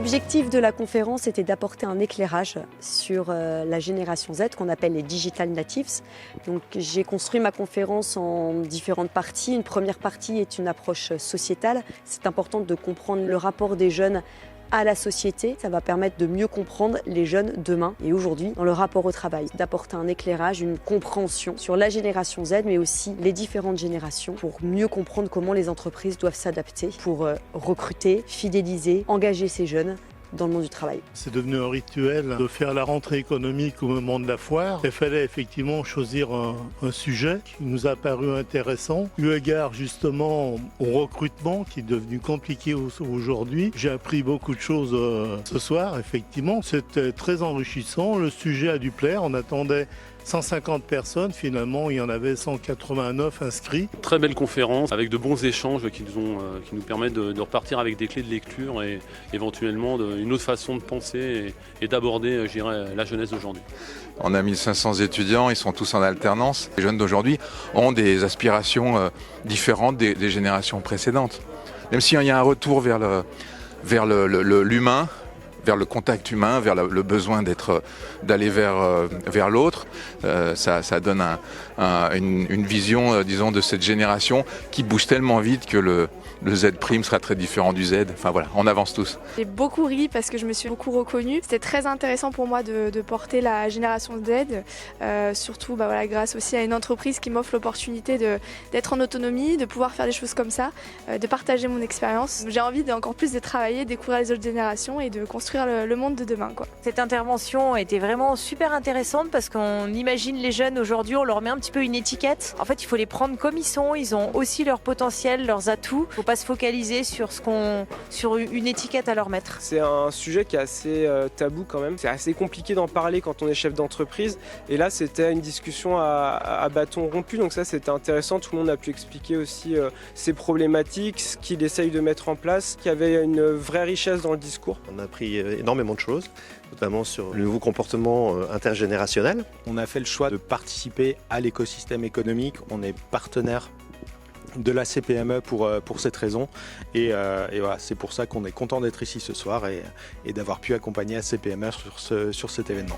L'objectif de la conférence était d'apporter un éclairage sur la génération Z qu'on appelle les Digital Natives. Donc, j'ai construit ma conférence en différentes parties. Une première partie est une approche sociétale. C'est important de comprendre le rapport des jeunes à la société. Ça va permettre de mieux comprendre les jeunes demain et aujourd'hui dans le rapport au travail, d'apporter un éclairage, une compréhension sur la génération Z, mais aussi les différentes générations pour mieux comprendre comment les entreprises doivent s'adapter pour recruter, fidéliser, engager ces jeunes dans le monde du travail. C'est devenu un rituel de faire la rentrée économique au moment de la foire. Il fallait effectivement choisir un sujet qui nous a paru intéressant, eu égard justement au recrutement qui est devenu compliqué aujourd'hui. J'ai appris beaucoup de choses ce soir, effectivement. C'était très enrichissant, le sujet a dû plaire, on attendait 150 personnes, finalement il y en avait 189 inscrits. Très belle conférence avec de bons échanges qui nous permettent de repartir avec des clés de lecture et éventuellement une autre façon de penser et d'aborder, je dirais, la jeunesse d'aujourd'hui. On a 1500 étudiants, ils sont tous en alternance. Les jeunes d'aujourd'hui ont des aspirations différentes des générations précédentes. Même s'il y a un retour vers l'humain, vers le contact humain, vers le besoin d'aller vers l'autre. Ça donne une vision, disons, de cette génération qui bouge tellement vite que le Z' sera très différent du Z. Enfin voilà, on avance tous. J'ai beaucoup ri parce que je me suis beaucoup reconnue. C'était très intéressant pour moi de porter la génération Z, surtout grâce aussi à une entreprise qui m'offre l'opportunité d'être en autonomie, de pouvoir faire des choses comme ça, de partager mon expérience. J'ai envie d'encore plus de travailler, découvrir les autres générations et de construire le monde de demain, quoi. Cette intervention était vraiment super intéressante parce qu'on imagine les jeunes aujourd'hui, on leur met un petit peu une étiquette. En fait, il faut les prendre comme ils sont. Ils ont aussi leur potentiel, leurs atouts. Il ne faut pas se focaliser sur une étiquette à leur mettre. C'est un sujet qui est assez tabou quand même. C'est assez compliqué d'en parler quand on est chef d'entreprise. Et là, c'était une discussion à bâton rompu. Donc ça, c'était intéressant. Tout le monde a pu expliquer aussi ses problématiques, ce qu'il essaye de mettre en place. Il y avait une vraie richesse dans le discours. On a appris énormément de choses, notamment sur le nouveau comportement intergénérationnel. On a fait le choix de participer à l'écosystème économique. On est partenaire de la CPME pour cette raison. Et voilà, c'est pour ça qu'on est content d'être ici ce soir et d'avoir pu accompagner la CPME sur cet événement.